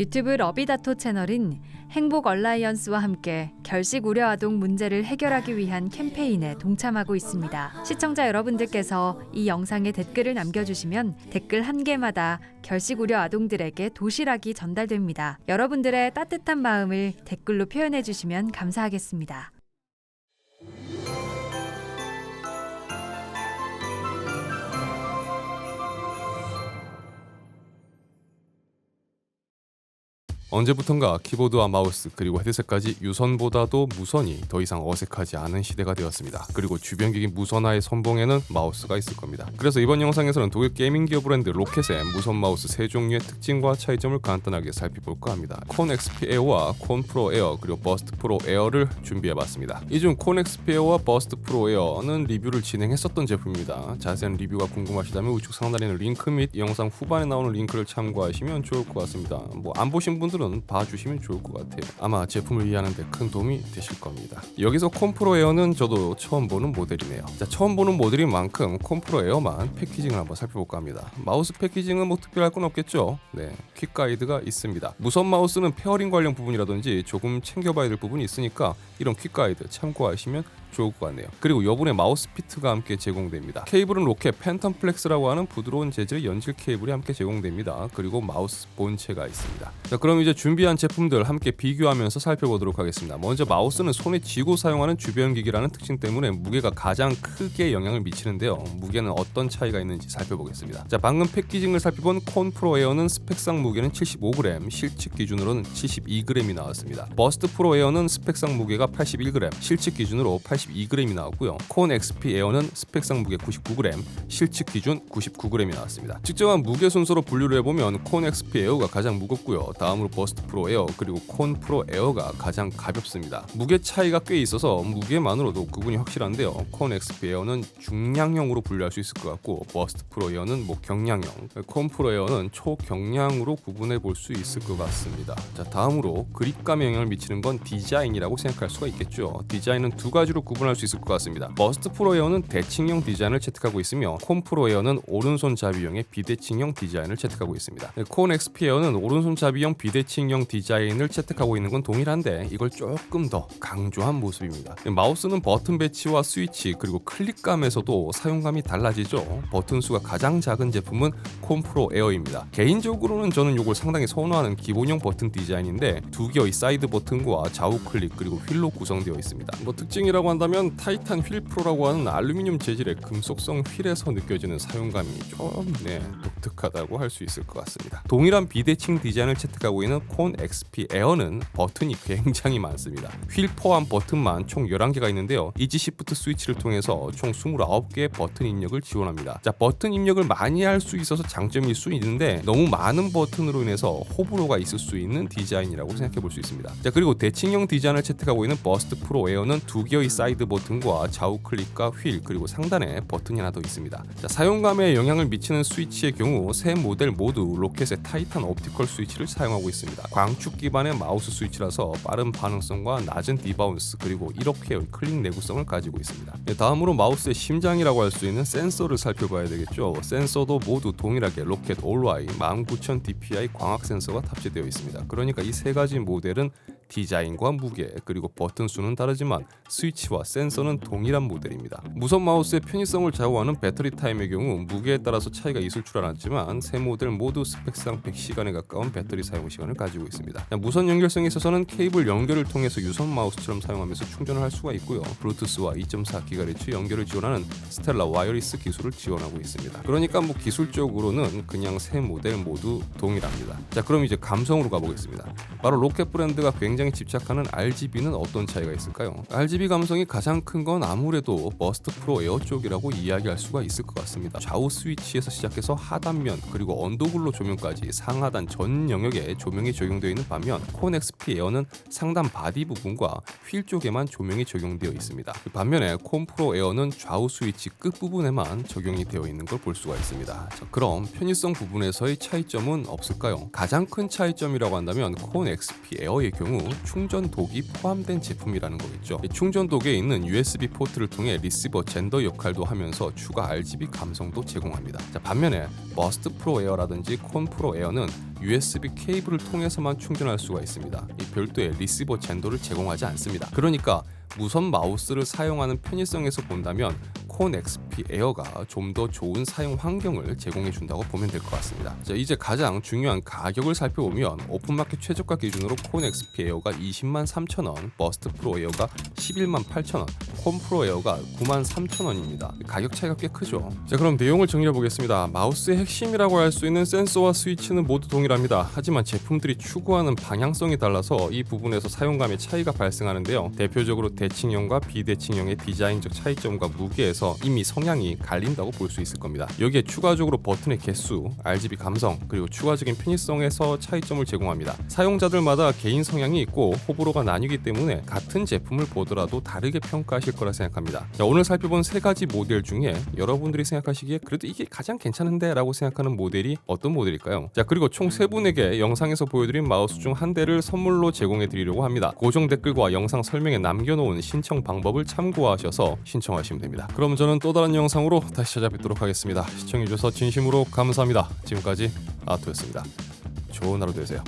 유튜브 러비다토 채널인 행복 얼라이언스와 함께 결식 우려 아동 문제를 해결하기 위한 캠페인에 동참하고 있습니다. 시청자 여러분들께서 이 영상에 댓글을 남겨주시면 댓글 한 개마다 결식 우려 아동들에게 도시락이 전달됩니다. 여러분들의 따뜻한 마음을 댓글로 표현해 주시면 감사하겠습니다. 언제부턴가 키보드와 마우스 그리고 헤드셋까지 유선보다도 무선이 더 이상 어색하지 않은 시대가 되었습니다. 그리고 주변 기기 무선화의 선봉에는 마우스가 있을 겁니다. 그래서 이번 영상에서는 독일 게이밍 기업 브랜드 로켓의 무선 마우스 세 종류의 특징과 차이점을 간단하게 살펴볼까 합니다. 콘 XP 에어와 콘 프로 에어 그리고 버스트 프로 에어를 준비해봤습니다. 이 중 콘 XP 에어와 버스트 프로 에어는 리뷰를 진행했었던 제품입니다. 자세한 리뷰가 궁금하시다면 우측 상단에 있는 링크 및 이 영상 후반에 나오는 링크를 참고하시면 좋을 것 같습니다. 안 보신 분들은 봐주시면 좋을 것 같아요. 아마 제품을 이해하는 데 큰 도움이 되실 겁니다. 여기서 콘프로 에어는 저도 처음 보는 모델이네요. 처음 보는 모델인 만큼 콘프로 에어만 패키징을 한번 살펴볼까 합니다. 마우스 패키징은 특별할 건 없겠죠? 네, 퀵 가이드가 있습니다. 무선 마우스는 페어링 관련 부분이라든지 조금 챙겨봐야 될 부분이 있으니까 이런 퀵 가이드 참고하시면 좋을 것 같네요. 그리고 여분의 마우스 피트가 함께 제공됩니다. 케이블은 로켓 팬텀 플렉스라고 하는 부드러운 재질의 연질 케이블이 함께 제공됩니다. 그리고 마우스 본체가 있습니다. 그럼 이제 준비한 제품들 함께 비교하면서 살펴보도록 하겠습니다. 먼저 마우스는 손에 쥐고 사용하는 주변 기기라는 특징 때문에 무게가 가장 크게 영향을 미치는데요. 무게는 어떤 차이가 있는지 살펴보겠습니다. 방금 패키징을 살펴본 콘 프로 에어는 스펙상 무게는 75g, 실측 기준으로는 72g이 나왔습니다. 버스트 프로 에어는 스펙상 무게가 81g, 실측 기준으로 82g이 나왔고요. 콘 XP 에어는 스펙상 무게 99g, 실측 기준 99g이 나왔습니다. 측정한 무게 순서로 분류를 해보면 콘 XP 에어가 가장 무겁고요. 다음으로 버스트 프로 에어 그리고 콘 프로 에어가 가장 가볍습니다. 무게 차이가 꽤 있어서 무게만으로도 구분이 확실한데요. 콘 XP 에어는 중량형으로 분류할 수 있을 것 같고 버스트 프로 에어는 경량형, 콘 프로 에어는 초경량으로 구분해 볼 수 있을 것 같습니다. 다음으로 그립감에 영향을 미치는 건 디자인이라고 생각할 수가 있겠죠. 디자인은 두 가지로 구분할 수 있을 것 같습니다. 버스트 프로 에어는 대칭형 디자인을 채택하고 있으며 콘 프로 에어는 오른손 잡이형의 비대칭형 디자인을 채택하고 있습니다. 콘 XP 에어는 오른손 잡이형 비대칭형 디자인을 채택하고 있는 건 동일한데 이걸 조금 더 강조한 모습입니다. 마우스는 버튼 배치와 스위치 그리고 클릭감에서도 사용감이 달라지죠. 버튼 수가 가장 작은 제품은 콘 프로 에어입니다. 개인적으로는 저는 이걸 상당히 선호하는 기본형 버튼 디자인인데 두 개의 사이드 버튼과 좌우 클릭 그리고 휠로 구성되어 있습니다. 특징이라고 한다면 타이탄 휠 프로라고 하는 알루미늄 재질의 금속성 휠에서 느껴지는 사용감이 좀 독특하다고 할 수 있을 것 같습니다. 동일한 비대칭 디자인을 채택하고 있는 콘 XP 에어는 버튼이 굉장히 많습니다. 휠 포함 버튼만 총 11개가 있는데요. 이지 시프트 스위치를 통해서 총 29개의 버튼 입력을 지원합니다. 버튼 입력을 많이 할 수 있어서 장점일 수 있는데 너무 많은 버튼으로 인해서 호불호가 있을 수 있는 디자인이라고 생각해 볼 수 있습니다. 그리고 대칭형 디자인을 채택하고 있는 버스트 프로 에어는 두 개의 사이드 버튼과 좌우 클릭과 휠 그리고 상단에 버튼이 하나 더 있습니다. 사용감에 영향을 미치는 스위치의 경우 세 모델 모두 로켓의 타이탄 옵티컬 스위치를 사용하고 있습니다. 광축 기반의 마우스 스위치라서 빠른 반응성과 낮은 디바운스 그리고 이렇게 클릭 내구성을 가지고 있습니다. 다음으로 마우스의 심장이라고 할 수 있는 센서를 살펴봐야 되겠죠. 센서도 모두 동일하게 로켓 올와이 19000 DPI 광학 센서가 탑재되어 있습니다. 그러니까 이 세 가지 모델은 디자인과 무게 그리고 버튼 수는 다르지만 스위치와 센서는 동일한 모델입니다. 무선 마우스의 편의성을 좌우하는 배터리 타임의 경우 무게에 따라서 차이가 있을 줄 알았지만 세 모델 모두 스펙상 100시간에 가까운 배터리 사용 시간을 가지고 있습니다. 무선 연결성에 있어서는 케이블 연결을 통해서 유선 마우스처럼 사용하면서 충전을 할 수가 있고요. 블루투스와 2.4GHz 연결을 지원하는 스텔라 와이어리스 기술을 지원하고 있습니다. 그러니까 기술적으로는 그냥 세 모델 모두 동일합니다. 그럼 이제 감성으로 가보겠습니다. 바로 로켓 브랜드가 굉장히 집착하는 RGB는 어떤 차이가 있을까요? RGB 감성이 가장 큰 건 아무래도 버스트 프로 에어 쪽이라고 이야기할 수가 있을 것 같습니다. 좌우 스위치에서 시작해서 하단면 그리고 언더글로 조명까지 상하단 전 영역에 조명이 적용되어 있는 반면 콘 XP 에어는 상단 바디 부분과 휠 쪽에만 조명이 적용되어 있습니다. 반면에 콘 프로 에어는 좌우 스위치 끝 부분에만 적용이 되어 있는 걸 볼 수가 있습니다. 그럼 편의성 부분에서의 차이점은 없을까요? 가장 큰 차이점이라고 한다면 콘 XP 에어의 경우 충전독이 포함된 제품이라는 거겠죠. 이 충전독에 있는 USB 포트를 통해 리시버 젠더 역할도 하면서 추가 RGB 감성도 제공합니다. 자, 반면에 버스트 프로 에어라든지 콘 프로 에어는 USB 케이블을 통해서만 충전할 수가 있습니다. 이 별도의 리시버 젠더를 제공하지 않습니다. 그러니까 무선 마우스를 사용하는 편의성에서 본다면 콘 XP 에어가 좀 더 좋은 사용 환경을 제공해 준다고 보면 될 것 같습니다. 자, 이제 가장 중요한 가격을 살펴보면 오픈마켓 최저가 기준으로 콘 XP 에어가 20만 3천 원, 버스트 프로 에어가 11만 8천 원, 콘 프로 에어가 9만 3천 원입니다. 가격 차이가 꽤 크죠. 자, 그럼 내용을 정리해 보겠습니다. 마우스의 핵심이라고 할 수 있는 센서와 스위치는 모두 동일합니다. 하지만 제품들이 추구하는 방향성이 달라서 이 부분에서 사용감의 차이가 발생하는데요. 대표적으로 대칭형과 비대칭형의 디자인적 차이점과 무게에서 이미 성향이 갈린다고 볼 수 있을 겁니다. 여기에 추가적으로 버튼의 개수, RGB 감성, 그리고 추가적인 편의성에서 차이점을 제공합니다. 사용자들마다 개인 성향이 있고 호불호가 나뉘기 때문에 같은 제품을 보더라도 다르게 평가하실 거라 생각합니다. 자, 오늘 살펴본 세 가지 모델 중에 여러분들이 생각하시기에 그래도 이게 가장 괜찮은데 라고 생각하는 모델이 어떤 모델일까요? 자, 그리고 총 세 분에게 영상에서 보여드린 마우스 중 한 대를 선물로 제공해 드리려고 합니다. 고정 댓글과 영상 설명에 남겨놓은 신청 방법을 참고하셔서 신청하시면 됩니다. 그럼 저는 또 다른 영상으로 다시 찾아뵙도록 하겠습니다. 시청해주셔서 진심으로 감사합니다. 지금까지 아토였습니다. 좋은 하루 되세요.